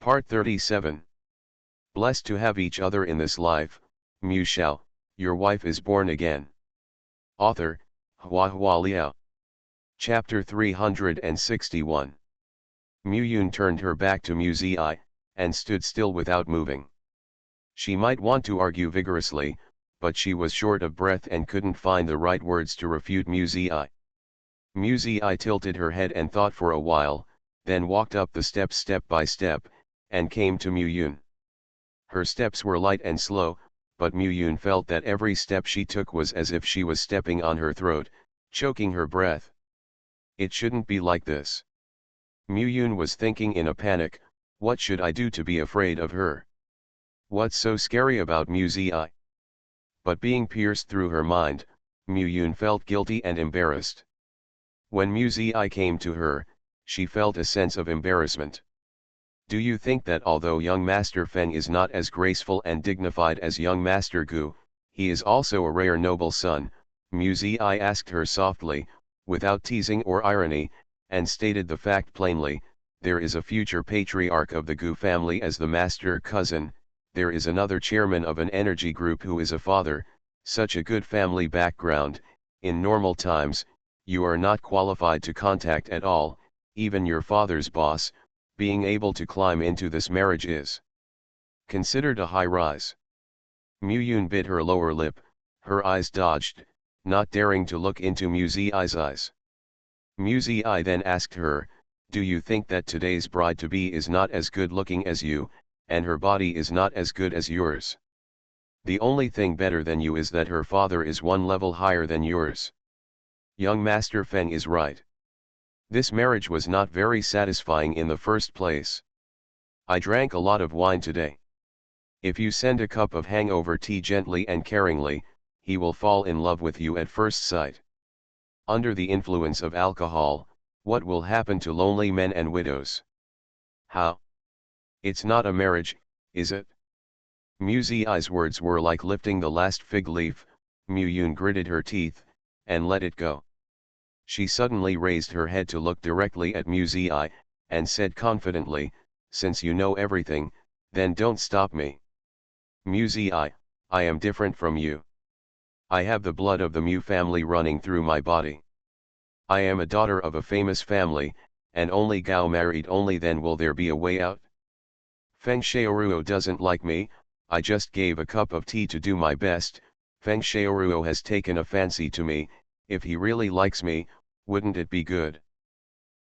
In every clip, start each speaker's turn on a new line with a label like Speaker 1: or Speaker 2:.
Speaker 1: Part 37. Blessed to have each other in this life, Mu Xiao, your wife is born again. Author, Hua Hua Liao. Chapter 361. Mu Yun turned her back to Mu Zi, and stood still without moving. She might want to argue vigorously, but she was short of breath and couldn't find the right words to refute Mu Zi. Mu Zi tilted her head and thought for a while, then walked up the steps step by step, and came to Mu Yun. Her steps were light and slow, but Mu Yun felt that every step she took was as if she was stepping on her throat, choking her breath. It shouldn't be like this. Mu Yun was thinking in a panic, what should I do to be afraid of her? What's so scary about Mu Zi? But being pierced through her mind, Mu Yun felt guilty and embarrassed. When Mu Zi came to her, she felt a sense of embarrassment. Do you think that although young Master Feng is not as graceful and dignified as young Master Gu, he is also a rare noble son? Mu Zi asked her softly, without teasing or irony, and stated the fact plainly. There is a future patriarch of the Gu family as the master cousin, there is another chairman of an energy group who is a father, such a good family background. In normal times, you are not qualified to contact at all, even your father's boss. Being able to climb into this marriage is considered a high rise. Mu Yun bit her lower lip, her eyes dodged, not daring to look into Mu Zi's eyes. Mu Zi then asked her, do you think that today's bride-to-be is not as good looking as you, and her body is not as good as yours? The only thing better than you is that her father is one level higher than yours. Young Master Feng is right. This marriage was not very satisfying in the first place. I drank a lot of wine today. If you send a cup of hangover tea gently and caringly, he will fall in love with you at first sight. Under the influence of alcohol, what will happen to lonely men and widows? How? It's not a marriage, is it? Mu Zi's words were like lifting the last fig leaf. Mu Yun gritted her teeth, and let it go. She suddenly raised her head to look directly at Mu Zi, and said confidently, since you know everything, then don't stop me. Mu Zi, I am different from you. I have the blood of the Mu family running through my body. I am a daughter of a famous family, and only Gao married, only then will there be a way out. Feng Xiaoruo doesn't like me, I just gave a cup of tea to do my best. Feng Xiaoruo has taken a fancy to me. If he really likes me, wouldn't it be good?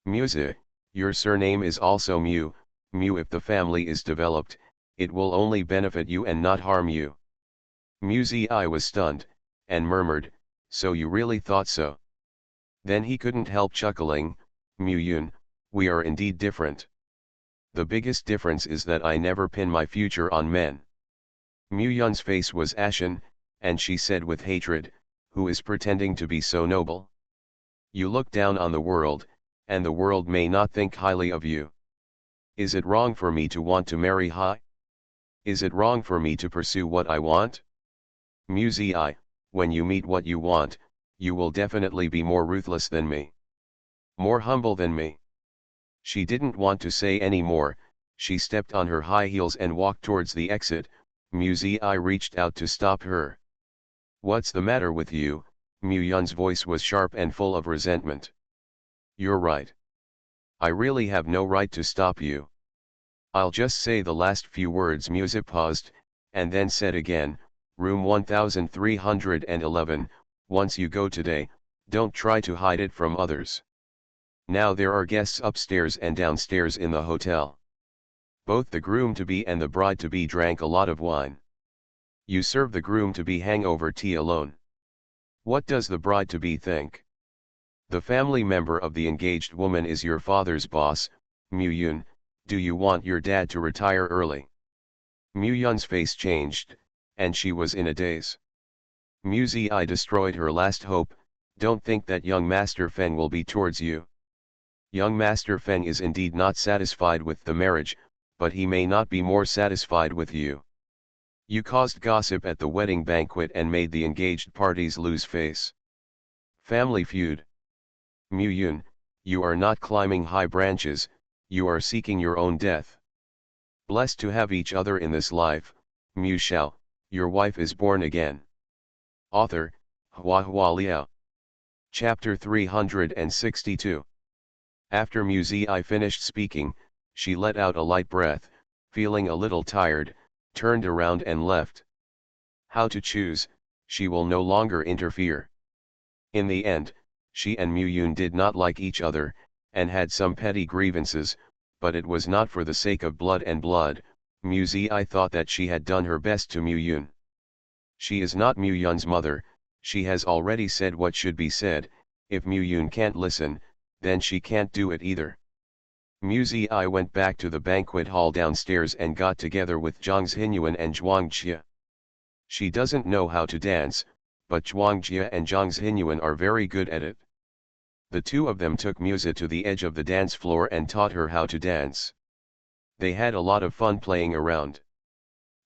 Speaker 1: Mu Zi, your surname is also Mu. Mu, if the family is developed, it will only benefit you and not harm you. Mu Zi was stunned, and murmured, so you really thought so? Then he couldn't help chuckling, Mu Yun, we are indeed different. The biggest difference is that I never pin my future on men. Mu Yun's face was ashen, and she said with hatred, who is pretending to be so noble? You look down on the world, and the world may not think highly of you. Is it wrong for me to want to marry high? Is it wrong for me to pursue what I want? Mu Zi, when you meet what you want, you will definitely be more ruthless than me. More humble than me. She didn't want to say any more. She stepped on her high heels and walked towards the exit. Mu Zi reached out to stop her. What's the matter with you? Mu Yun's voice was sharp and full of resentment. You're right. I really have no right to stop you. I'll just say the last few words. Mu Zi paused, and then said again, room 1311, once you go today, don't try to hide it from others. Now there are guests upstairs and downstairs in the hotel. Both the groom-to-be and the bride-to-be drank a lot of wine. You serve the groom-to-be hangover tea alone. What does the bride-to-be think? The family member of the engaged woman is your father's boss. Mu Yun, do you want your dad to retire early? Mu Yun's face changed, and she was in a daze. Mu Zi destroyed her last hope. Don't think that young Master Feng will be towards you. Young Master Feng is indeed not satisfied with the marriage, but he may not be more satisfied with you. You caused gossip at the wedding banquet and made the engaged parties lose face. Family feud. Mu Yun, you are not climbing high branches, you are seeking your own death. Blessed to have each other in this life, Mu Xiao, your wife is born again. Author, Hua Hua Liao. Chapter 362. After Mu Zi finished speaking, she let out a light breath, feeling a little tired, turned around and left. How to choose, she will no longer interfere. In the end, she and Mu Yun did not like each other, and had some petty grievances, but it was not for the sake of blood and blood. Mu Zi thought that she had done her best to Mu Yun. She is not Mu Yun's mother, she has already said what should be said. If Mu Yun can't listen, then she can't do it either. Mu Zi went back to the banquet hall downstairs and got together with Zhang Xinyuan and Zhuang Jie. She doesn't know how to dance, but Zhuang Jie and Zhang Xinyuan are very good at it. The two of them took Mu Zi to the edge of the dance floor and taught her how to dance. They had a lot of fun playing around.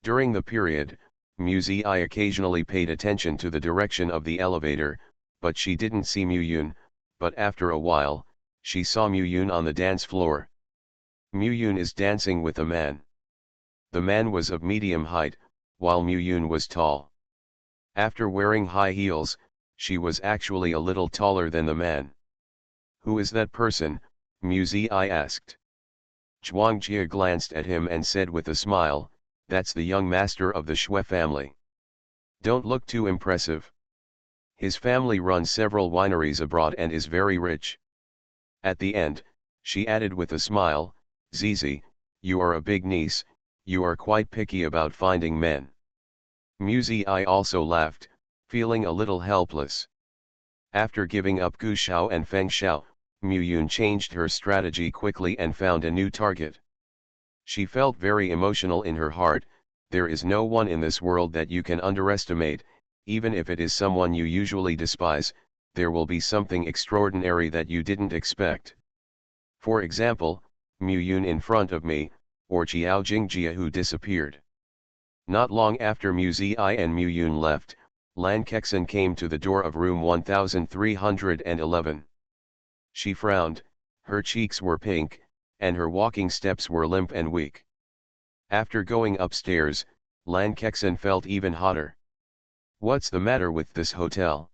Speaker 1: During the period, Mu Zi occasionally paid attention to the direction of the elevator, but she didn't see Mu Yun, but after a while, she saw Mu Yun on the dance floor. Mu Yun is dancing with a man. The man was of medium height, while Mu Yun was tall. After wearing high heels, she was actually a little taller than the man. Who is that person? Mu Zi asked. Zhuang Jie glanced at him and said with a smile, that's the young master of the Shui family. Don't look too impressive. His family runs several wineries abroad and is very rich. At the end, she added with a smile, Zizi, you are a big niece, you are quite picky about finding men. Mu Zi also laughed, feeling a little helpless. After giving up Gu Xiao and Feng Xiao, Mu Yun changed her strategy quickly and found a new target. She felt very emotional in her heart. There is no one in this world that you can underestimate, even if it is someone you usually despise, there will be something extraordinary that you didn't expect. For example, Mu Yun in front of me, or Qiao Jingjia who disappeared. Not long after Mu Zi and Mu Yun left, Lan Kexin came to the door of room 1311. She frowned, her cheeks were pink, and her walking steps were limp and weak. After going upstairs, Lan Kexin felt even hotter. What's the matter with this hotel?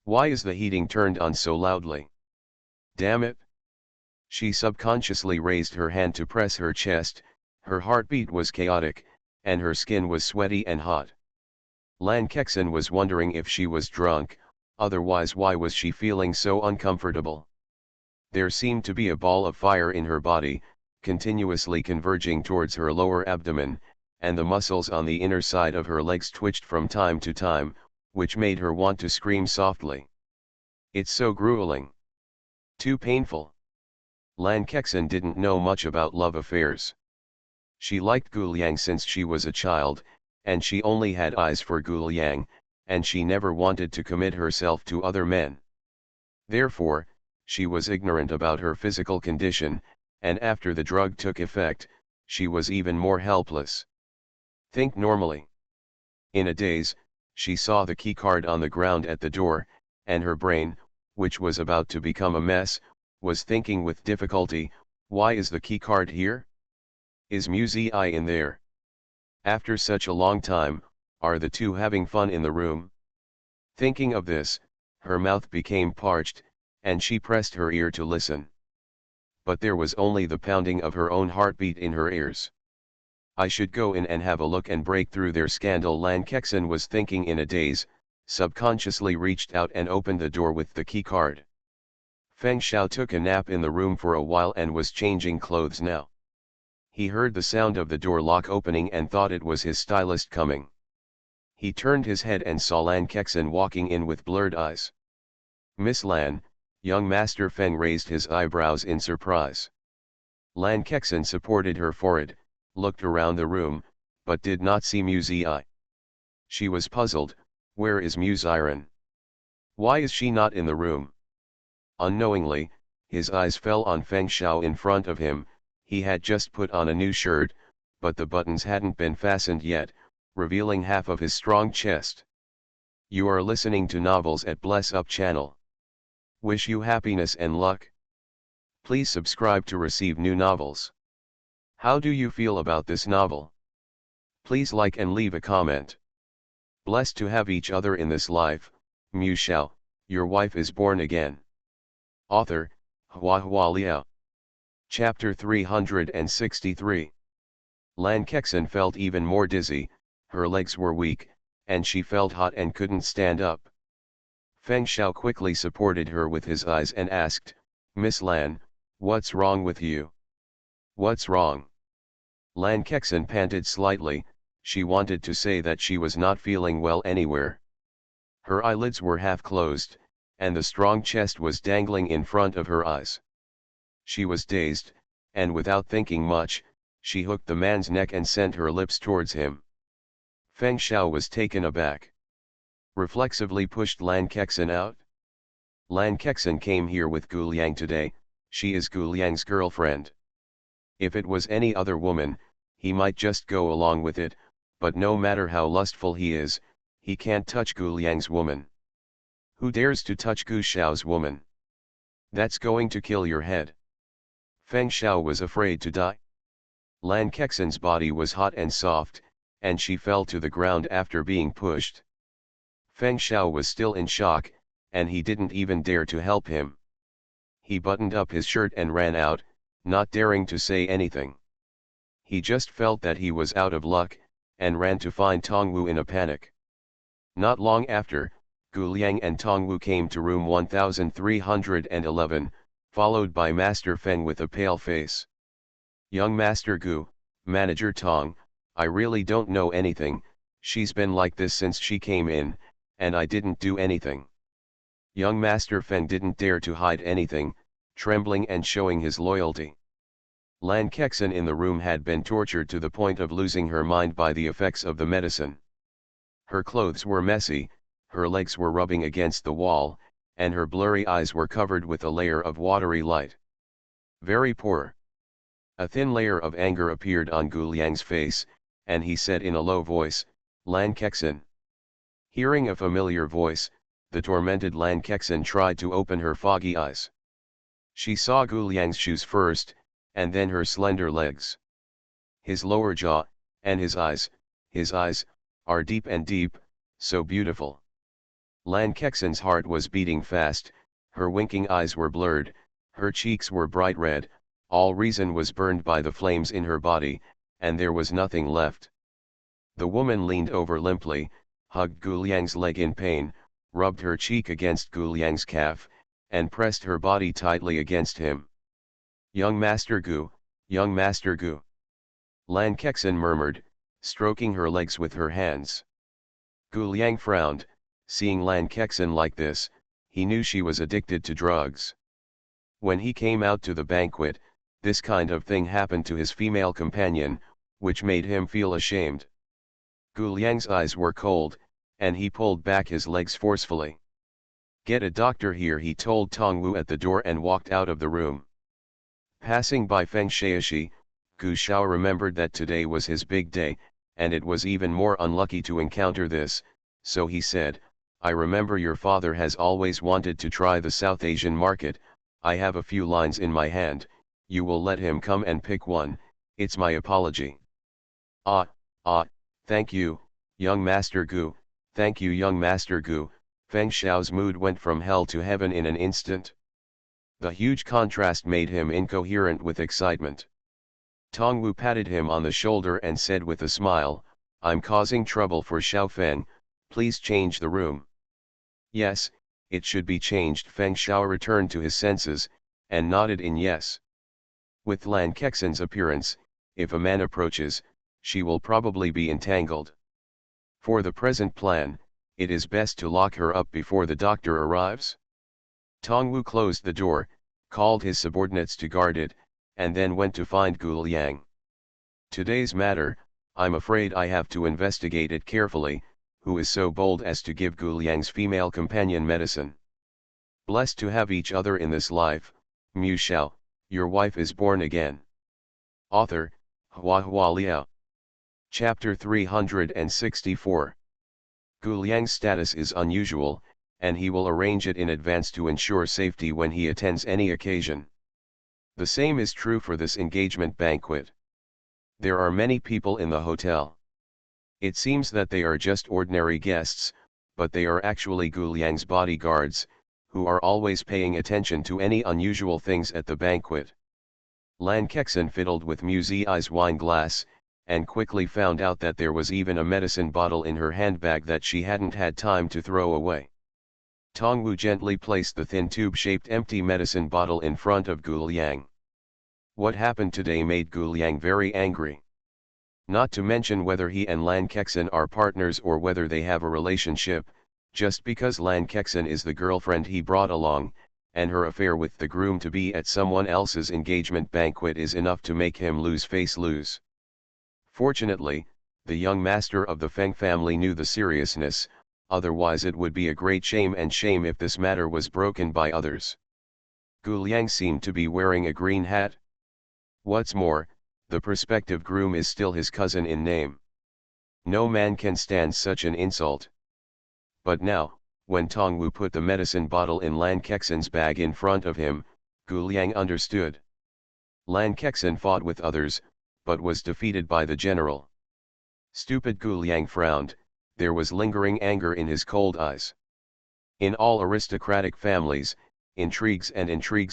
Speaker 1: Why is the heating turned on so loudly? Damn it! She subconsciously raised her hand to press her chest, her heartbeat was chaotic, and her skin was sweaty and hot. Lan Kexin was wondering if she was drunk, otherwise why was she feeling so uncomfortable? There seemed to be a ball of fire in her body, continuously converging towards her lower abdomen, and the muscles on the inner side of her legs twitched from time to time, which made her want to scream softly. It's so grueling. Too painful. Lan Kexin didn't know much about love affairs. She liked Gu Liang since she was a child, and she only had eyes for Gu Liang, and she never wanted to commit herself to other men. Therefore, she was ignorant about her physical condition, and after the drug took effect, she was even more helpless. Think normally. In a daze, she saw the keycard on the ground at the door, and her brain, which was about to become a mess, was thinking with difficulty, why is the keycard here? Is Mu Zi in there? After such a long time, are the two having fun in the room? Thinking of this, her mouth became parched, and she pressed her ear to listen. But there was only the pounding of her own heartbeat in her ears. I should go in and have a look and break through their scandal. Lan Kexin was thinking in a daze, subconsciously reached out and opened the door with the keycard. Feng Xiao took a nap in the room for a while and was changing clothes now. He heard the sound of the door lock opening and thought it was his stylist coming. He turned his head and saw Lan Kexin walking in with blurred eyes. Miss Lan, young Master Feng raised his eyebrows in surprise. Lan Kexin supported her forehead, looked around the room, but did not see Mu Zi. She was puzzled, where is Mu Ziran? Why is she not in the room? Unknowingly, his eyes fell on Feng Xiao in front of him. He had just put on a new shirt, but the buttons hadn't been fastened yet, revealing half of his strong chest. You are listening to novels at Bless Up channel. Wish you happiness and luck. Please subscribe to receive new novels. How do you feel about this novel? Please like and leave a comment. Blessed to have each other in this life, Mu Xiao, your wife is born again. Author, Hua Hua Liao. Chapter 363. Lan Kexin felt even more dizzy, her legs were weak, and she felt hot and couldn't stand up. Feng Xiao quickly supported her with his eyes and asked, Miss Lan, what's wrong with you? What's wrong? Lan Kexin panted slightly, she wanted to say that she was not feeling well anywhere. Her eyelids were half closed, and the strong chest was dangling in front of her eyes. She was dazed, and without thinking much, she hooked the man's neck and sent her lips towards him. Feng Xiao was taken aback. Reflexively pushed Lan Kexin out. Lan Kexin came here with Gu Liang today, she is Gu Liang's girlfriend. If it was any other woman, he might just go along with it, but no matter how lustful he is, he can't touch Gu Liang's woman. Who dares to touch Gu Xiao's woman? That's going to kill your head. Feng Xiao was afraid to die. Lan Kexin's body was hot and soft, and she fell to the ground after being pushed. Feng Xiao was still in shock, and he didn't even dare to help him. He buttoned up his shirt and ran out, not daring to say anything. He just felt that he was out of luck, and ran to find Tongwu in a panic. Not long after, Gu Liang and Tongwu came to room 1311, followed by Master Feng with a pale face. Young Master Gu, Manager Tong, I really don't know anything, she's been like this since she came in, and I didn't do anything. Young Master Feng didn't dare to hide anything, trembling and showing his loyalty. Lan Kexin in the room had been tortured to the point of losing her mind by the effects of the medicine. Her clothes were messy, her legs were rubbing against the wall, and her blurry eyes were covered with a layer of watery light. Very poor. A thin layer of anger appeared on Gu Liang's face, and he said in a low voice, Lan Kexin. Hearing a familiar voice, the tormented Lan Kexin tried to open her foggy eyes. She saw Gu Liang's shoes first, and then her slender legs. His lower jaw, and his eyes, are deep and deep, so beautiful. Lan Kexin's heart was beating fast, her winking eyes were blurred, her cheeks were bright red, all reason was burned by the flames in her body, and there was nothing left. The woman leaned over limply, hugged Gu Liang's leg in pain, rubbed her cheek against Gu Liang's calf, and pressed her body tightly against him. Young Master Gu, young Master Gu. Lan Kexin murmured, stroking her legs with her hands. Gu Liang frowned, seeing Lan Kexin like this, he knew she was addicted to drugs. When he came out to the banquet, this kind of thing happened to his female companion, which made him feel ashamed. Gu Liang's eyes were cold, and he pulled back his legs forcefully. Get a doctor here, he told Tongwu at the door and walked out of the room. Passing by Feng Xiaoxi, Gu Xiao remembered that today was his big day, and it was even more unlucky to encounter this, so he said, I remember your father has always wanted to try the South Asian market, I have a few lines in my hand, you will let him come and pick one, it's my apology. Thank you, young Master Gu, thank you young Master Gu. Feng Xiao's mood went from hell to heaven in an instant. The huge contrast made him incoherent with excitement. Tongwu patted him on the shoulder and said with a smile, I'm causing trouble for Xiao Feng, please change the room. Yes, it should be changed. Feng Xiao returned to his senses, and nodded in yes. With Lan Kexin's appearance, if a man approaches, she will probably be entangled. For the present plan, it is best to lock her up before the doctor arrives. Tongwu closed the door, called his subordinates to guard it, and then went to find Gu Liang. Today's matter, I'm afraid I have to investigate it carefully, who is so bold as to give Gu Liang's female companion medicine. Blessed to have each other in this life, Mu Xiao, your wife is born again. Author, Hua Hua Liao. Chapter 364. Gu Liang's status is unusual, and he will arrange it in advance to ensure safety when he attends any occasion. The same is true for this engagement banquet. There are many people in the hotel. It seems that they are just ordinary guests, but they are actually Gu Liang's bodyguards, who are always paying attention to any unusual things at the banquet. Lan Kexin fiddled with Mu Zi's wine glass, and quickly found out that there was even a medicine bottle in her handbag that she hadn't had time to throw away. Tongwu gently placed the thin tube-shaped empty medicine bottle in front of Gu Liang. What happened today made Gu Liang very angry. Not to mention whether he and Lan Kexin are partners or whether they have a relationship, just because Lan Kexin is the girlfriend he brought along, and her affair with the groom-to-be at someone else's engagement banquet is enough to make him lose face. Fortunately, the young master of the Feng family knew the seriousness, otherwise it would be a great shame if this matter was broken by others. Gu Liang seemed to be wearing a green hat. What's more, the prospective groom is still his cousin in name. No man can stand such an insult. But now, when Tongwu put the medicine bottle in Lan Kexin's bag in front of him, Gu Liang understood. Lan Kexin fought with others, but was defeated by the general. Stupid Gu Liang frowned, there was lingering anger in his cold eyes. In all aristocratic families, intrigues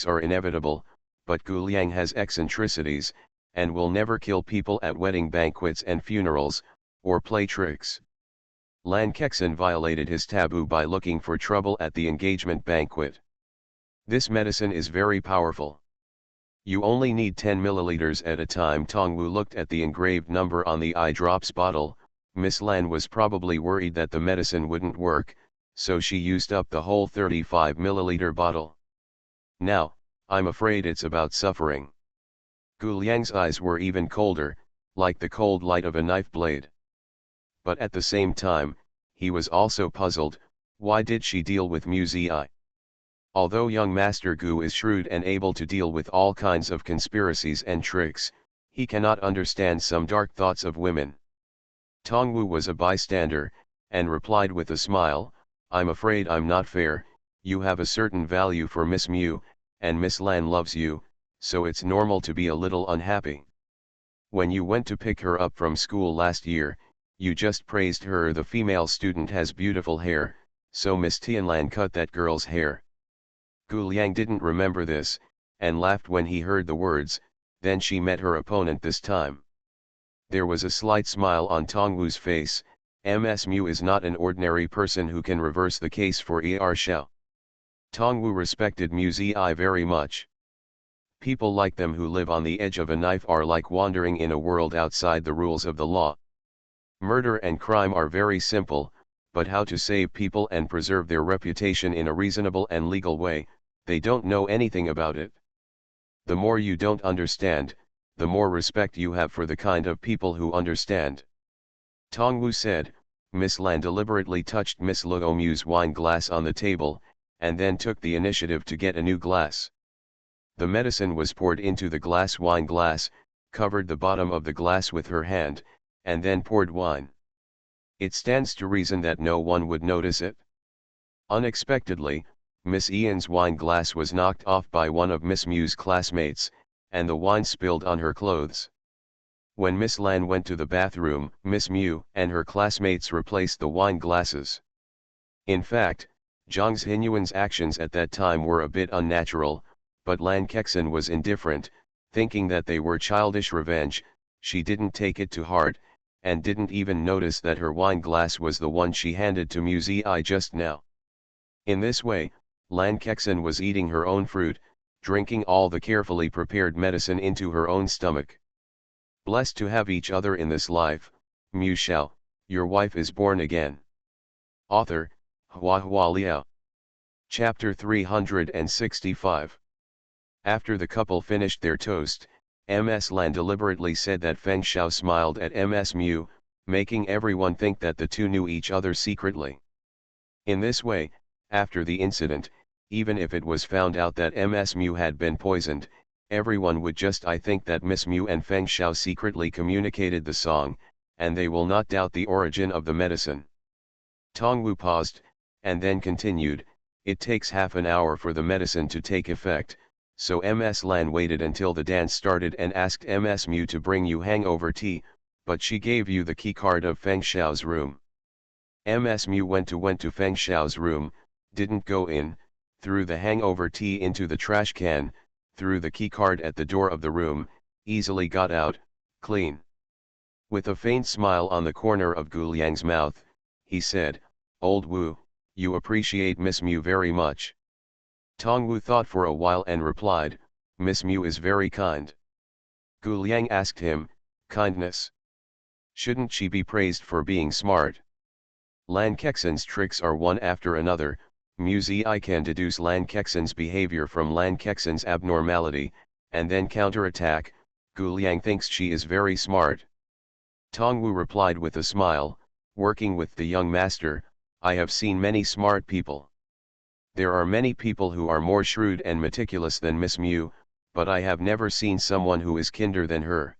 Speaker 1: are inevitable, but Gu Liang has eccentricities, and will never kill people at wedding banquets and funerals, or play tricks. Lan Kexin violated his taboo by looking for trouble at the engagement banquet. This medicine is very powerful. You only need 10 milliliters at a time. Tongwu looked at the engraved number on the eye drops bottle. Miss Lan was probably worried that the medicine wouldn't work, so she used up the whole 35 milliliter bottle. Now, I'm afraid it's about suffering. Gu Liang's eyes were even colder, like the cold light of a knife blade. But at the same time, he was also puzzled, why did she deal with Mu Zi? Although young Master Gu is shrewd and able to deal with all kinds of conspiracies and tricks, he cannot understand some dark thoughts of women. Tongwu was a bystander, and replied with a smile, I'm afraid I'm not fair. You have a certain value for Miss Mu, and Miss Lan loves you, so it's normal to be a little unhappy. When you went to pick her up from school last year, you just praised her. The female student has beautiful hair, so Miss Tianlan cut that girl's hair. Gu Liang didn't remember this, and laughed when he heard the words. Then she met her opponent this time. There was a slight smile on Tongwu's face. Ms Mu is not an ordinary person who can reverse the case for Er Xiao. Tongwu respected Mu Zi very much. People like them who live on the edge of a knife are like wandering in a world outside the rules of the law. Murder and crime are very simple, but how to save people and preserve their reputation in a reasonable and legal way, they don't know anything about it. The more you don't understand, the more respect you have for the kind of people who understand. Tongwu said. Miss Lan deliberately touched Miss Luo Mu's wine glass on the table, and then took the initiative to get a new glass. The medicine was poured into the wine glass, covered the bottom of the glass with her hand, and then poured wine. It stands to reason that no one would notice it. Unexpectedly, Miss Ian's wine glass was knocked off by one of Miss Mu's classmates, and the wine spilled on her clothes. When Miss Lan went to the bathroom, Miss Mu and her classmates replaced the wine glasses. In fact, Zhang Xinyuan's actions at that time were a bit unnatural, but Lan Kexin was indifferent, thinking that they were childish revenge. She didn't take it to heart, and didn't even notice that her wine glass was the one she handed to Mu Zi just now. In this way, Lan Kexin was eating her own fruit, drinking all the carefully prepared medicine into her own stomach. Blessed to have each other in this life, Mu Xiao, your wife is born again. Author, Hua Hua Liao. Chapter 365. After the couple finished their toast, Ms. Lan deliberately said that Feng Xiao smiled at Ms. Mu, making everyone think that the two knew each other secretly. In this way, after the incident, even if it was found out that Ms. Mu had been poisoned, everyone would just think that Miss Mu and Feng Xiao secretly communicated the song, and they will not doubt the origin of the medicine. Tongwu paused, and then continued, it takes half an hour for the medicine to take effect, so Ms. Lan waited until the dance started and asked Ms. Mu to bring you hangover tea, but she gave you the key card of Feng Xiao's room. Ms. Mu went to Feng Xiao's room, didn't go in, threw the hangover tea into the trash can, threw the key card at the door of the room, easily got out, clean. With a faint smile on the corner of Gu Liang's mouth, he said, "Old Wu, you appreciate Miss Mu very much." Tong Wu thought for a while and replied, "Miss Mu is very kind." Gu Liang asked him, "Kindness? Shouldn't she be praised for being smart?" Lan Kexin's tricks are one after another. Mu Zi can deduce Lan Kexin's behavior from Lan Kexin's abnormality, and then counterattack. Gu Liang thinks she is very smart. Tong Wu replied with a smile, "Working with the young master, I have seen many smart people. There are many people who are more shrewd and meticulous than Miss Mu, but I have never seen someone who is kinder than her."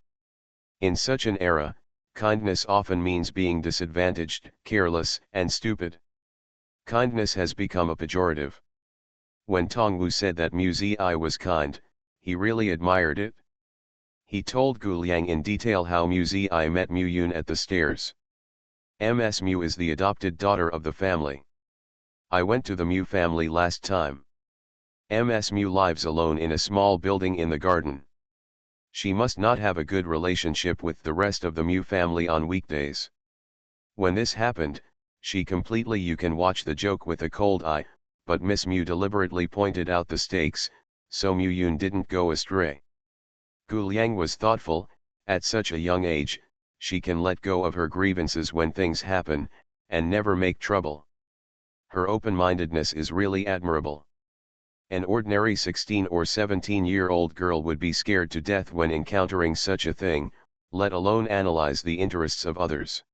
Speaker 1: In such an era, kindness often means being disadvantaged, careless, and stupid. Kindness has become a pejorative. When Tong Wu said that Mu Zi was kind, he really admired it. He told Gu Liang in detail how Mu Zi met Mu Yun at the stairs. Ms. Mu is the adopted daughter of the family. I went to the Mu family last time. Ms. Mu lives alone in a small building in the garden. She must not have a good relationship with the rest of the Mu family on weekdays. When this happened, she completely you can watch the joke with a cold eye, but Miss Mu deliberately pointed out the stakes, so Mu Yun didn't go astray. Gu Liang was thoughtful. At such a young age, she can let go of her grievances when things happen, and never make trouble. Her open-mindedness is really admirable. An ordinary 16 or 17-year-old girl would be scared to death when encountering such a thing, let alone analyze the interests of others.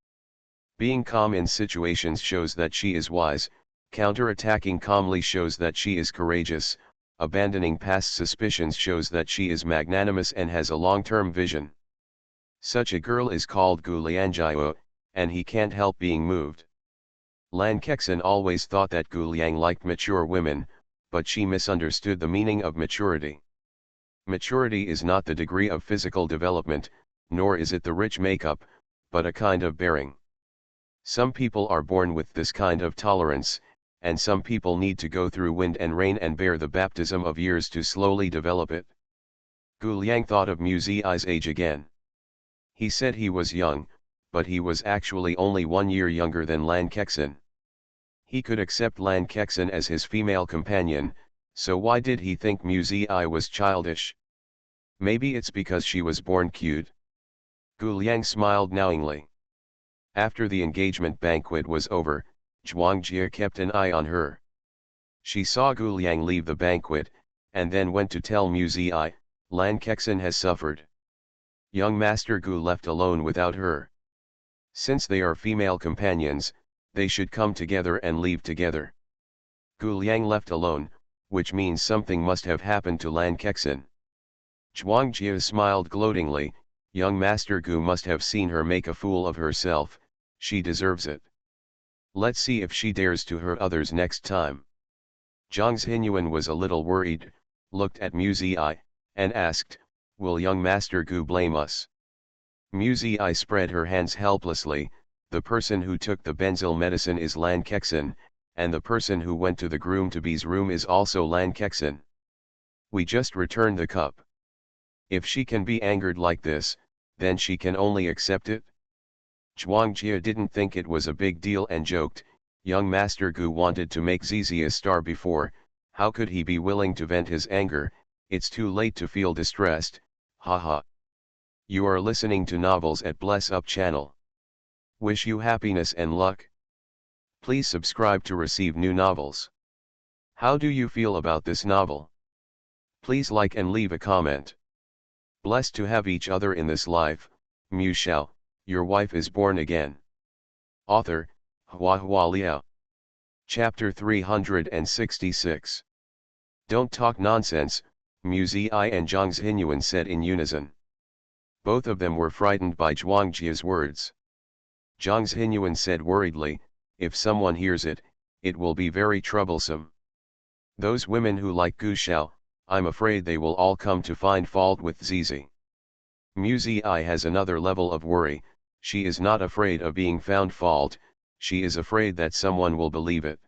Speaker 1: Being calm in situations shows that she is wise, counterattacking calmly shows that she is courageous, abandoning past suspicions shows that she is magnanimous and has a long-term vision. Such a girl is called Gu Lianjiao, and he can't help being moved. Lan Kexin always thought that Gu Liang liked mature women, but she misunderstood the meaning of maturity. Maturity is not the degree of physical development, nor is it the rich makeup, but a kind of bearing. Some people are born with this kind of tolerance, and some people need to go through wind and rain and bear the baptism of years to slowly develop it. Gu Liang thought of Mu Zi's age again. He said he was young, but he was actually only 1 year younger than Lan Kexin. He could accept Lan Kexin as his female companion, so why did he think Mu Zi was childish? Maybe it's because she was born cute. Gu Liang smiled knowingly. After the engagement banquet was over, Zhuang Jie kept an eye on her. She saw Gu Liang leave the banquet, and then went to tell Mu Zi, "Lan Kexin has suffered." Young Master Gu left alone without her. Since they are female companions, they should come together and leave together. Gu Liang left alone, which means something must have happened to Lan Kexin. Zhuang Jie smiled gloatingly, young Master Gu must have seen her make a fool of herself, she deserves it. Let's see if she dares to hurt others next time. Zhang Xinyuan was a little worried, looked at Mu Zi, and asked, "Will young Master Gu blame us?" Mu Zi spread her hands helplessly. The person who took the benzyl medicine is Lan Kexin, and the person who went to the groom-to-be's room is also Lan Kexin. We just returned the cup. If she can be angered like this, then she can only accept it. Zhuang Jie didn't think it was a big deal and joked, young Master Gu wanted to make Zizi a star before, how could he be willing to vent his anger? It's too late to feel distressed, haha. You are listening to Novels at Bless Up channel. Wish you happiness and luck. Please subscribe to receive new novels. How do you feel about this novel? Please like and leave a comment. Blessed to have each other in this life, Mu Xiao, your wife is born again. Author, Hua Hua Liao. Chapter 366. Don't talk nonsense, Mu Zi and Zhang Xinyuan said in unison. Both of them were frightened by Zhuang Jie's words. Zhang Xinyuan said worriedly, if someone hears it, it will be very troublesome. Those women who like Gu Xiao, I'm afraid they will all come to find fault with Zizi. Muzi has another level of worry. She is not afraid of being found fault, she is afraid that someone will believe it.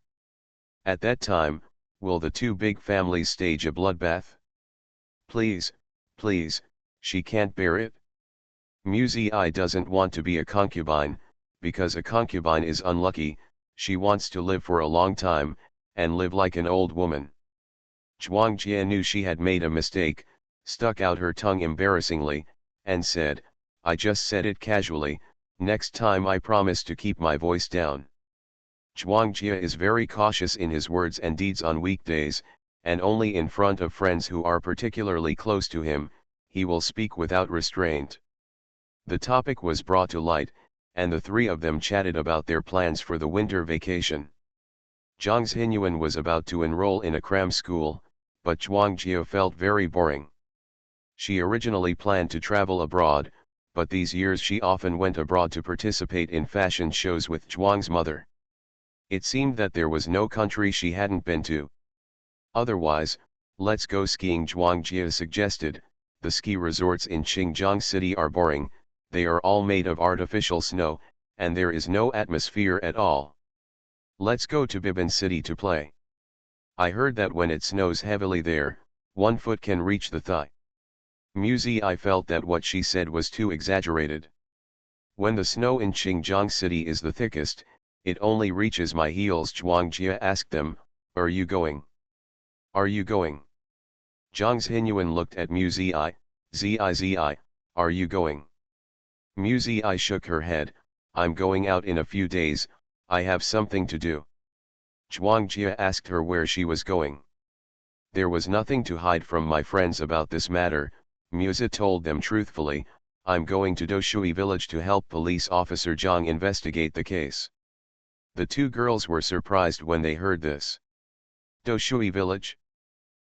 Speaker 1: At that time, will the two big families stage a bloodbath? Please, please, she can't bear it. Muzi doesn't want to be a concubine, because a concubine is unlucky, she wants to live for a long time, and live like an old woman. Zhuang Jie knew she had made a mistake, stuck out her tongue embarrassingly, and said, I just said it casually, next time I promise to keep my voice down. Zhuang Jie is very cautious in his words and deeds on weekdays, and only in front of friends who are particularly close to him, he will speak without restraint. The topic was brought to light, and the three of them chatted about their plans for the winter vacation. Zhang Xinyuan was about to enroll in a cram school, but Zhuang Jie felt very boring. She originally planned to travel abroad, but these years she often went abroad to participate in fashion shows with Zhuang's mother. It seemed that there was no country she hadn't been to. Otherwise, let's go skiing, Zhuang Jie suggested. The ski resorts in Xinjiang City are boring, they are all made of artificial snow, and there is no atmosphere at all. Let's go to Biban City to play. I heard that when it snows heavily there, 1 foot can reach the thigh. Muzi felt that what she said was too exaggerated. When the snow in Xinjiang City is the thickest, it only reaches my heels. Zhuang Jie asked them, are you going? Are you going? Zhang Xinyuan looked at Muzi. Zi, are you going? Muzi shook her head, I'm going out in a few days, I have something to do. Zhuang Jie asked her where she was going. There was nothing to hide from my friends about this matter, Muzi told them truthfully, I'm going to Doshui village to help police officer Zhang investigate the case. The two girls were surprised when they heard this. Doshui village?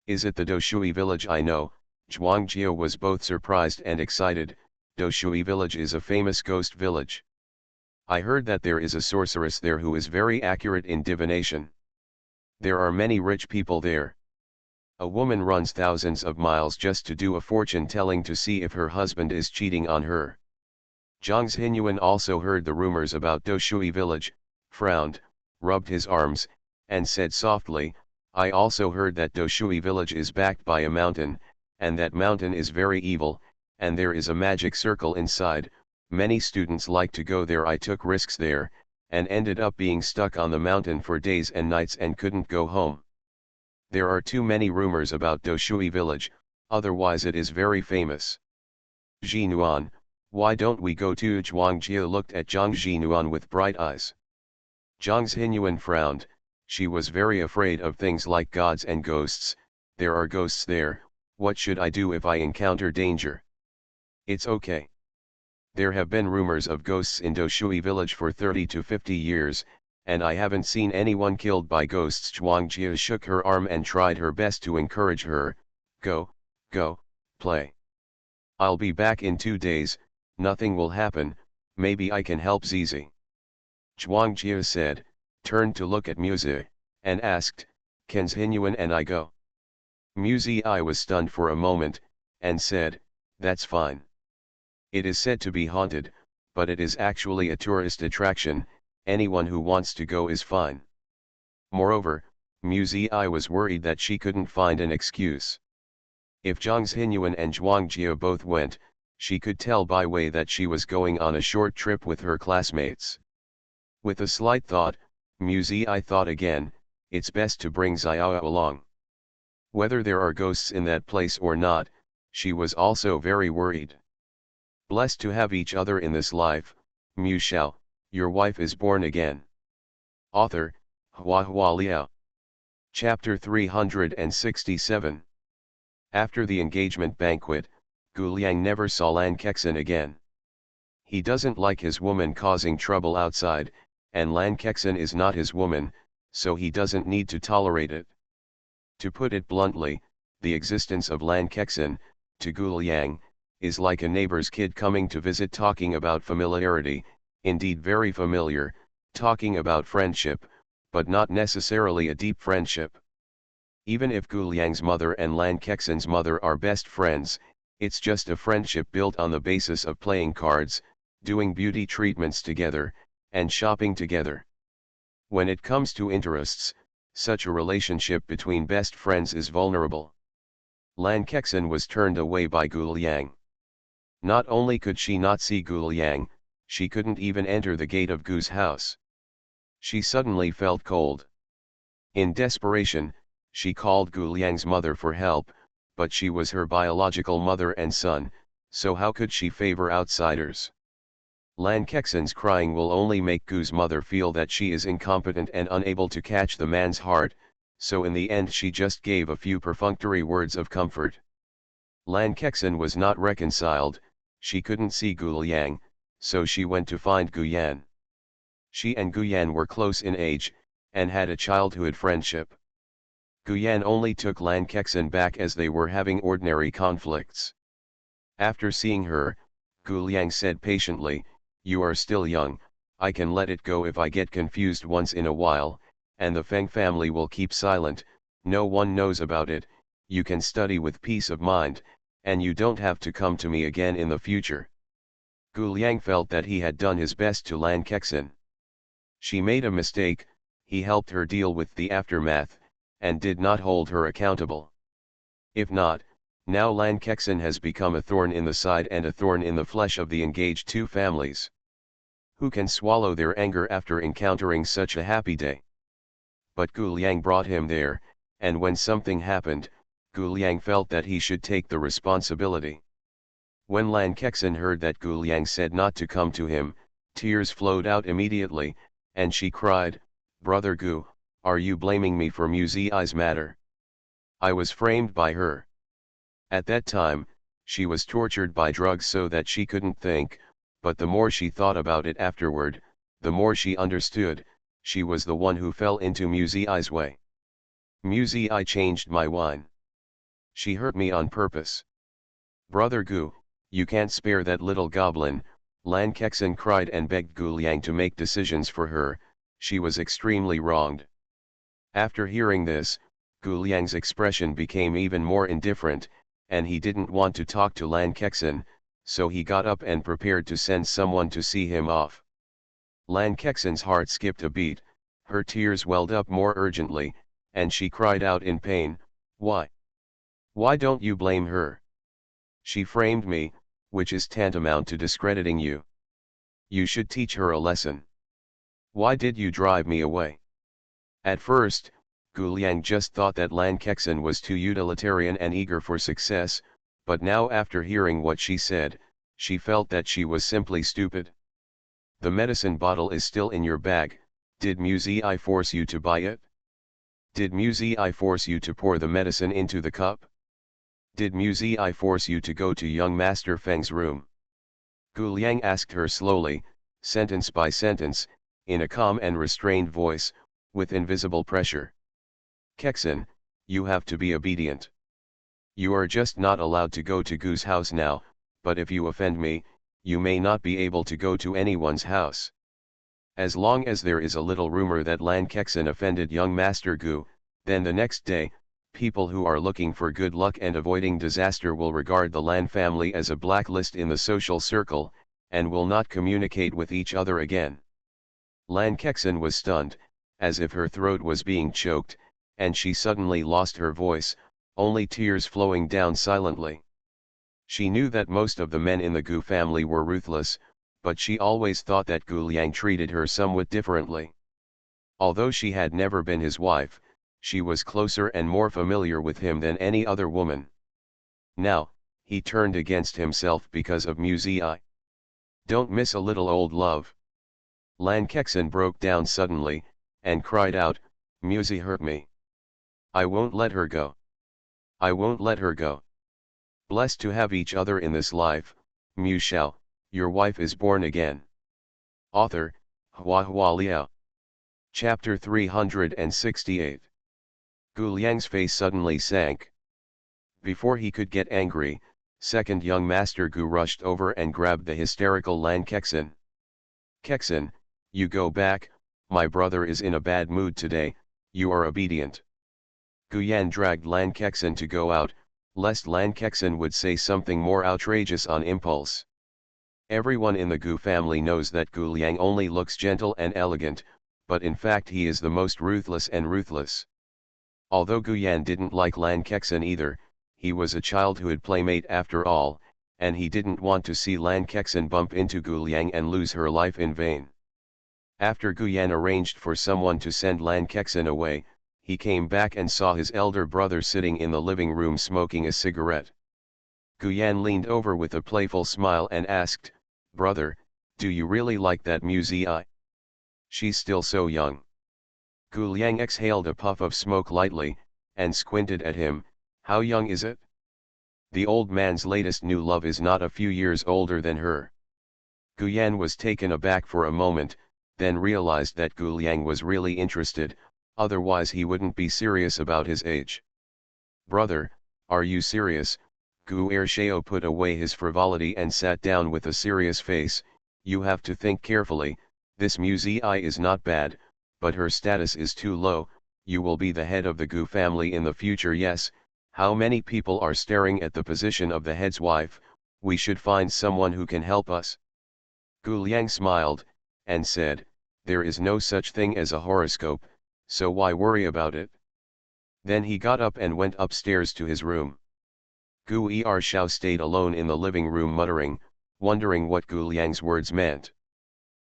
Speaker 1: Is it the Doshui village I know? Zhuang Jie was both surprised and excited. Doshui village is a famous ghost village. I heard that there is a sorceress there who is very accurate in divination. There are many rich people there. A woman runs thousands of miles just to do a fortune telling to see if her husband is cheating on her. Zhang Xinyuan also heard the rumors about Doshui village, frowned, rubbed his arms, and said softly, I also heard that Doshui village is backed by a mountain, and that mountain is very evil, and there is a magic circle inside. Many students like to go there. I took risks there, and ended up being stuck on the mountain for days and nights and couldn't go home. There are too many rumors about Doshui village, otherwise it is very famous. Jinuan, why don't we go to? Zhuang Jie looked at Zhang Jinuan with bright eyes. Zhang Xinyuan frowned, she was very afraid of things like gods and ghosts. There are ghosts there, what should I do if I encounter danger? It's okay. There have been rumors of ghosts in Doshui village for 30 to 50 years, and I haven't seen anyone killed by ghosts. Zhuang Jie shook her arm and tried her best to encourage her, go, play. I'll be back in 2 days, nothing will happen, maybe I can help Zizi. Zhuang Jie said, turned to look at Muzi, and asked, can Xinyuan and I go? Muzi was stunned for a moment, and said, that's fine. It is said to be haunted, but it is actually a tourist attraction, anyone who wants to go is fine. Moreover, Muzi was worried that she couldn't find an excuse. If Zhang Xinyuan and Zhuang Jie both went, she could tell by way that she was going on a short trip with her classmates. With a slight thought, Muzi thought again, it's best to bring Xiao along. Whether there are ghosts in that place or not, she was also very worried. Blessed to have each other in this life, Mu Xiao, your wife is born again. Author, Hua Hua Liao. Chapter 367. After the engagement banquet, Gu Liang never saw Lan Kexin again. He doesn't like his woman causing trouble outside, and Lan Kexin is not his woman, so he doesn't need to tolerate it. To put it bluntly, the existence of Lan Kexin, to Gu Liang, is like a neighbor's kid coming to visit talking about familiarity, indeed very familiar, talking about friendship, but not necessarily a deep friendship. Even if Gu Liang's mother and Lan Kexin's mother are best friends, it's just a friendship built on the basis of playing cards, doing beauty treatments together, and shopping together. When it comes to interests, such a relationship between best friends is vulnerable. Lan Kexin was turned away by Gu Liang. Not only could she not see Gu Liang, she couldn't even enter the gate of Gu's house. She suddenly felt cold. In desperation, she called Gu Liang's mother for help, but she was her biological mother and son, so how could she favor outsiders? Lan Kexin's crying will only make Gu's mother feel that she is incompetent and unable to catch the man's heart, so in the end she just gave a few perfunctory words of comfort. Lan Kexin was not reconciled, she couldn't see Gu Liang, so she went to find Gu Yan. She and Gu Yan were close in age, and had a childhood friendship. Gu Yan only took Lan Kexin back as they were having ordinary conflicts. After seeing her, Gu Liang said patiently, "You are still young, I can let it go if I get confused once in a while, and the Feng family will keep silent, no one knows about it, you can study with peace of mind, and you don't have to come to me again in the future." Gu Liang felt that he had done his best to Lan Kexin. She made a mistake, he helped her deal with the aftermath, and did not hold her accountable. If not, now Lan Kexin has become a thorn in the side and a thorn in the flesh of the engaged two families. Who can swallow their anger after encountering such a happy day? But Gu Liang brought him there, and when something happened, Gu Liang felt that he should take the responsibility. When Lan Kexin heard that Gu Liang said not to come to him, tears flowed out immediately, and she cried, "Brother Gu, are you blaming me for Mu Zi's matter? I was framed by her." At that time, she was tortured by drugs so that she couldn't think, but the more she thought about it afterward, the more she understood, she was the one who fell into Mu Zi's way. Mu Zi changed my wine. She hurt me on purpose. Brother Gu, you can't spare that little goblin. Lan Kexin cried and begged Gu Liang to make decisions for her, she was extremely wronged. After hearing this, Gu Liang's expression became even more indifferent, and he didn't want to talk to Lan Kexin, so he got up and prepared to send someone to see him off. Lan Kexin's heart skipped a beat, her tears welled up more urgently, and she cried out in pain, "Why? Why don't you blame her? She framed me, which is tantamount to discrediting you. You should teach her a lesson. Why did you drive me away?" At first, Gu Liang just thought that Lan Kexin was too utilitarian and eager for success, but now after hearing what she said, she felt that she was simply stupid. "The medicine bottle is still in your bag, did Mu Zi force you to buy it? Did Mu Zi force you to pour the medicine into the cup? Did Mu Zi force you to go to young Master Feng's room?" Gu Liang asked her slowly, sentence by sentence, in a calm and restrained voice, with invisible pressure. "Kexin, you have to be obedient. You are just not allowed to go to Gu's house now, but if you offend me, you may not be able to go to anyone's house." As long as there is a little rumor that Lan Kexin offended young Master Gu, then the next day, people who are looking for good luck and avoiding disaster will regard the Lan family as a blacklist in the social circle, and will not communicate with each other again. Lan Kexin was stunned, as if her throat was being choked, and she suddenly lost her voice, only tears flowing down silently. She knew that most of the men in the Gu family were ruthless, but she always thought that Gu Liang treated her somewhat differently. Although she had never been his wife, she was closer and more familiar with him than any other woman. Now, he turned against himself because of Mu Zi. Don't miss a little old love. Lan Kexin broke down suddenly, and cried out, "Mu Zi hurt me. I won't let her go. I won't let her go. Blessed to have each other in this life, Mu Xiao, your wife is born again." Author, Hua Hua Liao. Chapter 368. Gu Liang's face suddenly sank. Before he could get angry, second young Master Gu rushed over and grabbed the hysterical Lan Kexin. "Kexin, you go back, my brother is in a bad mood today, you are obedient." Guyan dragged Lan Kexin to go out, lest Lan Kexin would say something more outrageous on impulse. Everyone in the Gu family knows that Gu Liang only looks gentle and elegant, but in fact he is the most ruthless and ruthless. Although Guyan didn't like Lan Kexin either, he was a childhood playmate after all, and he didn't want to see Lan Kexin bump into Gu Liang and lose her life in vain. After Guyan arranged for someone to send Lan Kexin away, he came back and saw his elder brother sitting in the living room smoking a cigarette. Guyan leaned over with a playful smile and asked, "Brother, do you really like that Muzi? She's still so young." Gu Liang exhaled a puff of smoke lightly, and squinted at him. "How young is it?" The old man's latest new love is not a few years older than her. Guyan was taken aback for a moment, then realized that Gu Liang was really interested, otherwise he wouldn't be serious about his age. "Brother, are you serious?" Gu Ershao put away his frivolity and sat down with a serious face. "You have to think carefully. This Muzi is not bad, but her status is too low. You will be the head of the Gu family in the future. Yes, how many people are staring at the position of the head's wife? We should find someone who can help us." Gu Liang smiled, and said, "There is no such thing as a horoscope, so why worry about it?" Then he got up and went upstairs to his room. Gu Ershao stayed alone in the living room muttering, wondering what Gu Liang's words meant.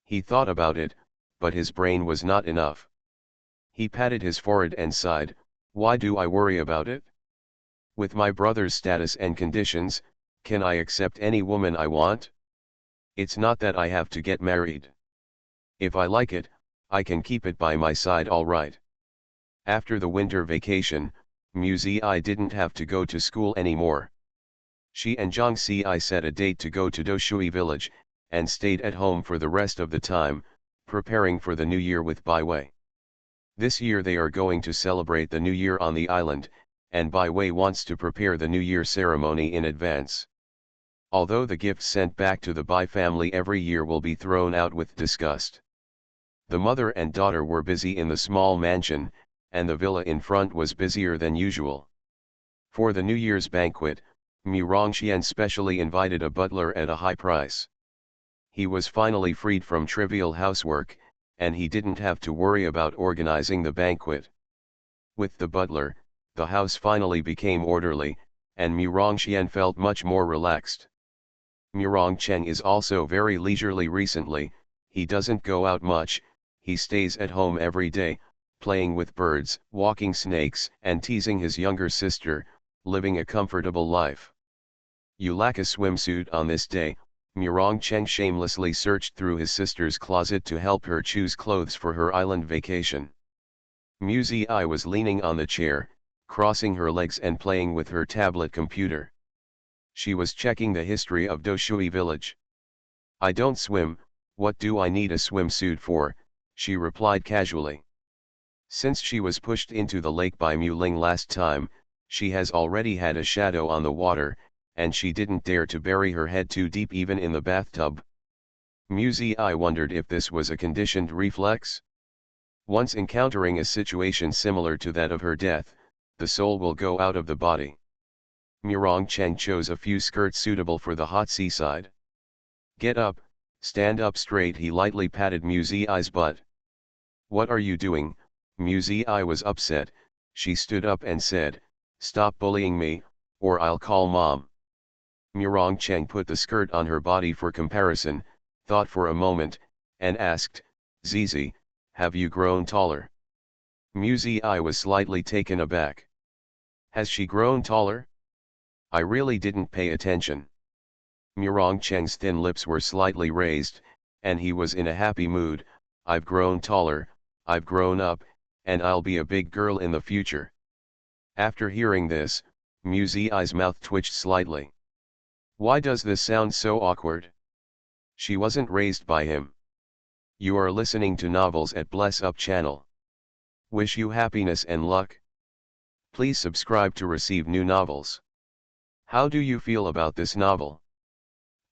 Speaker 1: He thought about it, but his brain was not enough. He patted his forehead and sighed, "Why do I worry about it? With my brother's status and conditions, can I accept any woman I want? It's not that I have to get married. If I like it, I can keep it by my side all right." After the winter vacation, Muzi didn't have to go to school anymore. She and Zhang Xi set a date to go to Doshui village, and stayed at home for the rest of the time, preparing for the new year with Bai Wei. This year they are going to celebrate the new year on the island, and Bai Wei wants to prepare the new year ceremony in advance. Although the gifts sent back to the Bai family every year will be thrown out with disgust. The mother and daughter were busy in the small mansion, and the villa in front was busier than usual. For the New Year's banquet, Mu Rongxian specially invited a butler at a high price. He was finally freed from trivial housework, and he didn't have to worry about organizing the banquet. With the butler, the house finally became orderly, and Mu Rongxian felt much more relaxed. Mu Rongcheng is also very leisurely recently. He doesn't go out much, he stays at home every day, playing with birds, walking snakes, and teasing his younger sister, living a comfortable life. "You lack a swimsuit on this day." Mu Rongcheng shamelessly searched through his sister's closet to help her choose clothes for her island vacation. Muzi was leaning on the chair, crossing her legs and playing with her tablet computer. She was checking the history of Doshui village. "I don't swim, what do I need a swimsuit for?" she replied casually. Since she was pushed into the lake by Mu Ling last time, she has already had a shadow on the water, and she didn't dare to bury her head too deep even in the bathtub. Muzi wondered if this was a conditioned reflex. Once encountering a situation similar to that of her death, the soul will go out of the body. Mu Rongcheng chose a few skirts suitable for the hot seaside. "Get up, stand up straight." He lightly patted Muzi's butt. "What are you doing?" Muzi was upset. She stood up and said, "Stop bullying me, or I'll call Mom." Mu Rongcheng put the skirt on her body for comparison, thought for a moment, and asked, "Zizi, have you grown taller?" Muzi was slightly taken aback. "Has she grown taller? I really didn't pay attention." Mu Rongcheng's thin lips were slightly raised, and he was in a happy mood. "I've grown taller, I've grown up, and I'll be a big girl in the future." After hearing this, Muzi's mouth twitched slightly. Why does this sound so awkward? She wasn't raised by him. You are listening to Novels at Bless Up channel. Wish you happiness and luck. Please subscribe to receive new novels. How do you feel about this novel?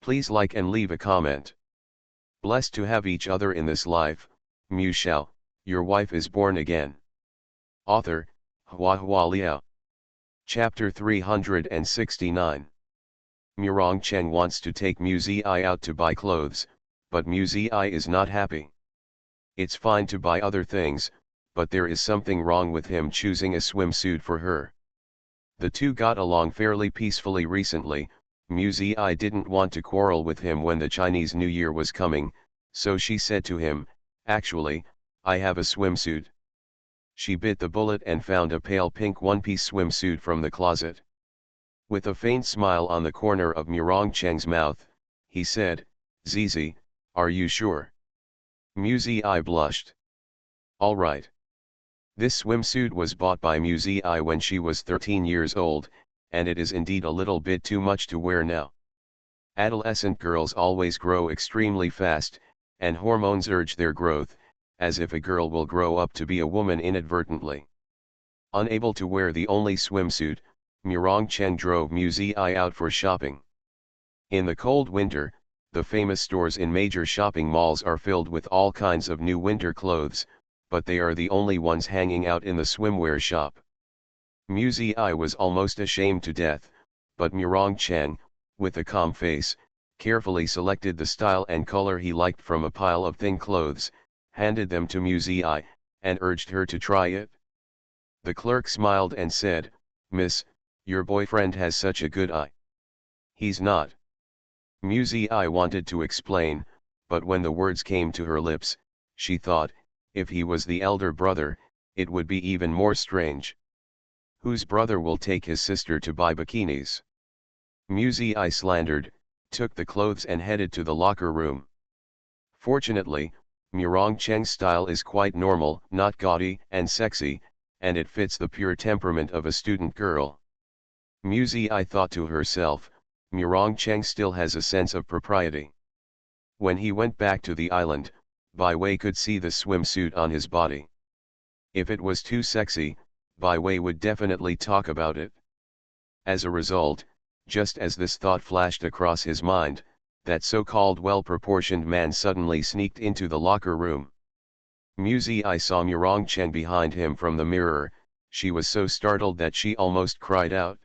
Speaker 1: Please like and leave a comment. Blessed to have each other in this life, Mu Xiao, your wife is born again. Author, Hua Hua Liao. Chapter 369. Murong Cheng wants to take Mu Zi out to buy clothes, but Mu Zi is not happy. It's fine to buy other things, but there is something wrong with him choosing a swimsuit for her. The two got along fairly peacefully recently. Mu Zi didn't want to quarrel with him when the Chinese New Year was coming, so she said to him, "Actually, I have a swimsuit." She bit the bullet and found a pale pink one-piece swimsuit from the closet. With a faint smile on the corner of Murong Cheng's mouth, he said, "Zizi, are you sure?" Mu Zi blushed. "All right." This swimsuit was bought by Mu Zi when she was 13 years old, and it is indeed a little bit too much to wear now. Adolescent girls always grow extremely fast, and hormones urge their growth, as if a girl will grow up to be a woman inadvertently. Unable to wear the only swimsuit, Murong Cheng drove Mu Zi out for shopping. In the cold winter, the famous stores in major shopping malls are filled with all kinds of new winter clothes, but they are the only ones hanging out in the swimwear shop. Mu Zi was almost ashamed to death, but Murong Cheng, with a calm face, carefully selected the style and color he liked from a pile of thin clothes, handed them to Mu Zi, and urged her to try it. The clerk smiled and said, "Miss, your boyfriend has such a good eye." "He's not." Mu Zi wanted to explain, but when the words came to her lips, she thought, if he was the elder brother, it would be even more strange. Whose brother will take his sister to buy bikinis? Mu Zi slandered, took the clothes and headed to the locker room. Fortunately, Murong Cheng's style is quite normal, not gaudy and sexy, and it fits the pure temperament of a student girl. Mu Zi thought to herself, Murong Cheng still has a sense of propriety. When he went back to the island, Bai Wei could see the swimsuit on his body. If it was too sexy, Bai Wei would definitely talk about it. As a result, just as this thought flashed across his mind, that so-called well-proportioned man suddenly sneaked into the locker room. Mu Zi saw Murong Cheng behind him from the mirror. She was so startled that she almost cried out.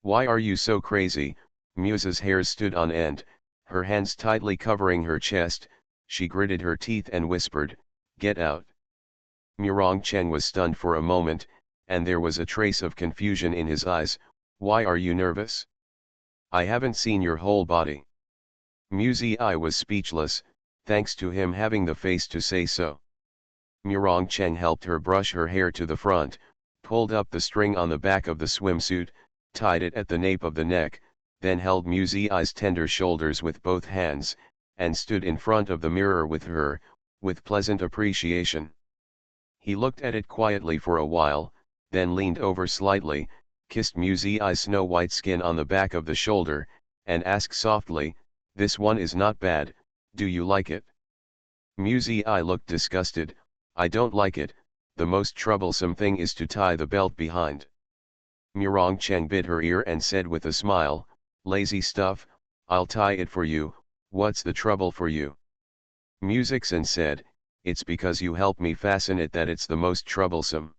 Speaker 1: "Why are you so crazy?" Muse's hairs stood on end, her hands tightly covering her chest. She gritted her teeth and whispered, "Get out." Murong Cheng was stunned for a moment, and there was a trace of confusion in his eyes. "Why are you nervous? I haven't seen your whole body." Mu Zi was speechless, thanks to him having the face to say so. Murong Cheng helped her brush her hair to the front, pulled up the string on the back of the swimsuit, tied it at the nape of the neck, then held Mu Zi's tender shoulders with both hands, and stood in front of the mirror with her, with pleasant appreciation. He looked at it quietly for a while, then leaned over slightly, kissed Mu Zi's snow-white skin on the back of the shoulder, and asked softly, "This one is not bad, do you like it?" Mu Zi looked disgusted. "I don't like it, the most troublesome thing is to tie the belt behind." Murong Cheng bit her ear and said with a smile, "Lazy stuff, I'll tie it for you, what's the trouble for you?" Mu Zixin said, "It's because you help me fasten it that it's the most troublesome."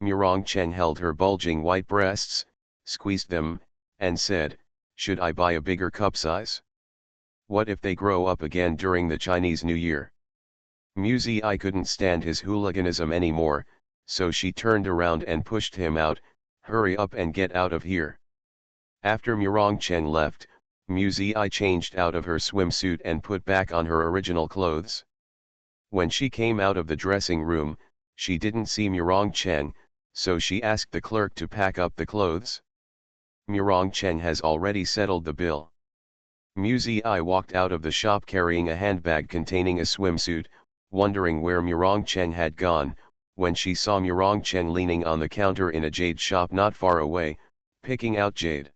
Speaker 1: Murong Cheng held her bulging white breasts, squeezed them, and said, "Should I buy a bigger cup size? What if they grow up again during the Chinese New Year?" Mu Zi couldn't stand his hooliganism anymore, so she turned around and pushed him out. "Hurry up and get out of here." After Murong Cheng left, Mu Zi changed out of her swimsuit and put back on her original clothes. When she came out of the dressing room, she didn't see Murong Cheng, so she asked the clerk to pack up the clothes. "Murong Cheng has already settled the bill." Mu Zi walked out of the shop carrying a handbag containing a swimsuit, wondering where Murong Cheng had gone, when she saw Murong Cheng leaning on the counter in a jade shop not far away, picking out jade.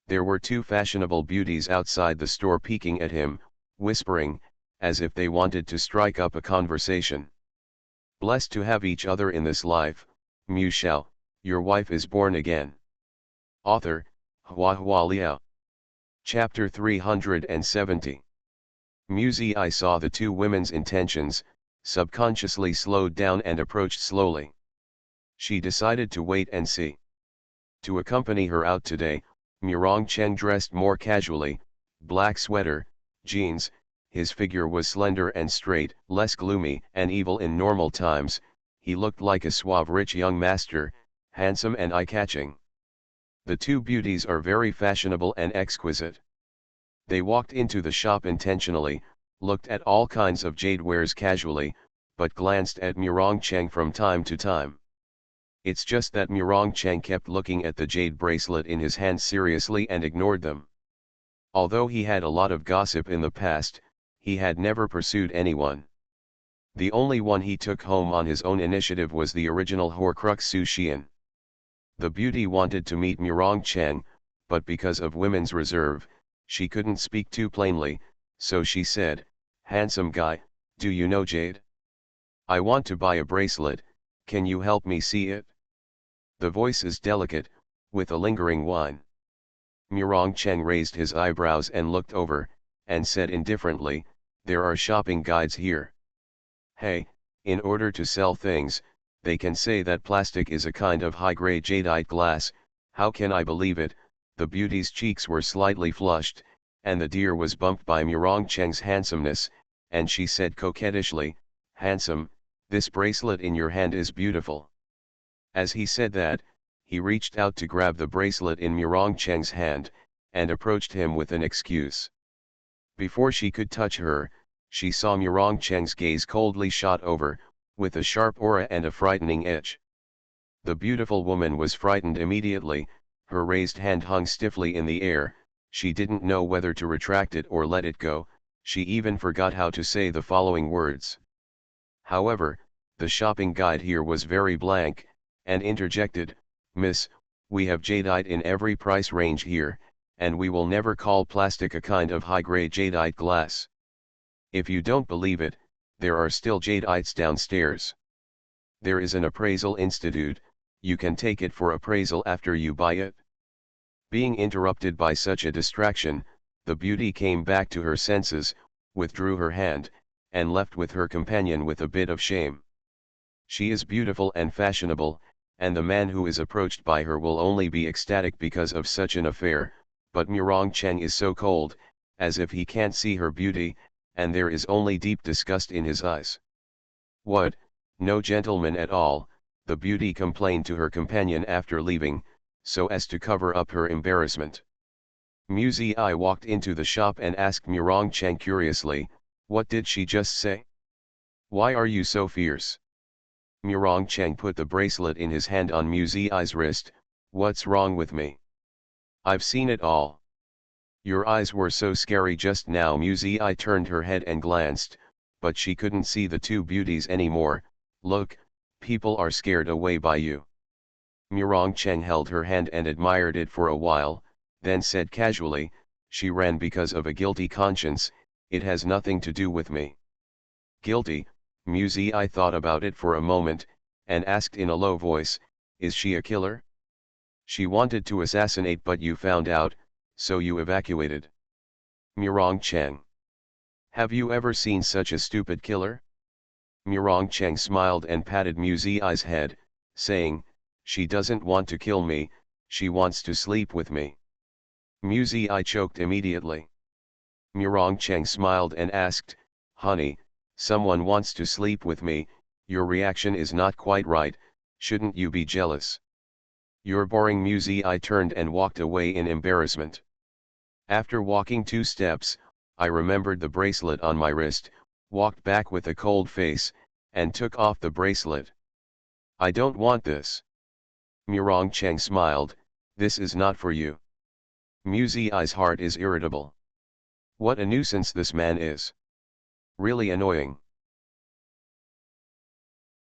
Speaker 1: There were two fashionable beauties outside the store peeking at him, whispering, as if they wanted to strike up a conversation. "Blessed to have each other in this life, Mu Xiao, your wife is born again." Author, Hua Hua Liao. Chapter 370. Mu Zi saw the two women's intentions, subconsciously slowed down and approached slowly. She decided to wait and see. To accompany her out today, Murong Cheng dressed more casually, black sweater, jeans. His figure was slender and straight, less gloomy and evil in normal times. He looked like a suave rich young master, handsome and eye-catching. The two beauties are very fashionable and exquisite. They walked into the shop intentionally, looked at all kinds of jade wares casually, but glanced at Murong Cheng from time to time. It's just that Murong Cheng kept looking at the jade bracelet in his hand seriously and ignored them. Although he had a lot of gossip in the past, he had never pursued anyone. The only one he took home on his own initiative was the original Horcrux Su Xian. The beauty wanted to meet Murong Cheng, but because of women's reserve, she couldn't speak too plainly, so she said, "Handsome guy, do you know jade? I want to buy a bracelet, can you help me see it?" The voice is delicate, with a lingering whine. Murong Cheng raised his eyebrows and looked over, and said indifferently, "There are shopping guides here. Hey, in order to sell things, they can say that plastic is a kind of high-grade jadeite glass. How can I believe it?" The beauty's cheeks were slightly flushed, and the deer was bumped by Murong Cheng's handsomeness, and she said coquettishly, "Handsome, this bracelet in your hand is beautiful." As he said that, he reached out to grab the bracelet in Murong Cheng's hand, and approached him with an excuse. Before she could touch her, she saw Murong Cheng's gaze coldly shot over, with a sharp aura and a frightening itch. The beautiful woman was frightened immediately, her raised hand hung stiffly in the air, she didn't know whether to retract it or let it go, she even forgot how to say the following words. However, the shopping guide here was very blank, and interjected, "Miss, we have jadeite in every price range here, and we will never call plastic a kind of high-grade jadeite glass. If you don't believe it, there are still jadeites downstairs. There is an appraisal institute, you can take it for appraisal after you buy it." Being interrupted by such a distraction, the beauty came back to her senses, withdrew her hand, and left with her companion with a bit of shame. She is beautiful and fashionable, and the man who is approached by her will only be ecstatic because of such an affair, but Murong Cheng is so cold, as if he can't see her beauty, and there is only deep disgust in his eyes. "What, no gentleman at all," the beauty complained to her companion after leaving, so as to cover up her embarrassment. Mu Ziyi walked into the shop and asked Murong Cheng curiously, "What did she just say? Why are you so fierce?" Murong Cheng put the bracelet in his hand on Mu Ziyi's wrist. "What's wrong with me? I've seen it all. Your eyes were so scary just now." Mu Ziyi turned her head and glanced, but she couldn't see the two beauties anymore. "Look, people are scared away by you." Murong Cheng held her hand and admired it for a while, then said casually, "She ran because of a guilty conscience, it has nothing to do with me." "Guilty?" Mu Ziyi thought about it for a moment, and asked in a low voice, "Is she a killer? She wanted to assassinate but you found out, so you evacuated." Murong Cheng: "Have you ever seen such a stupid killer?" Murong Cheng smiled and patted Mu Ziyi's head, saying, "She doesn't want to kill me, she wants to sleep with me." Mu Ziyi choked immediately. Murong Cheng smiled and asked, "Honey, someone wants to sleep with me, your reaction is not quite right, shouldn't you be jealous?" "You're boring." Mu Ziyi turned and walked away in embarrassment. After walking 2 steps, I remembered the bracelet on my wrist, walked back with a cold face, and took off the bracelet. "I don't want this." Murong Cheng smiled, "This is not for you." Mu Ziyi's heart is irritable. What a nuisance this man is. Really annoying.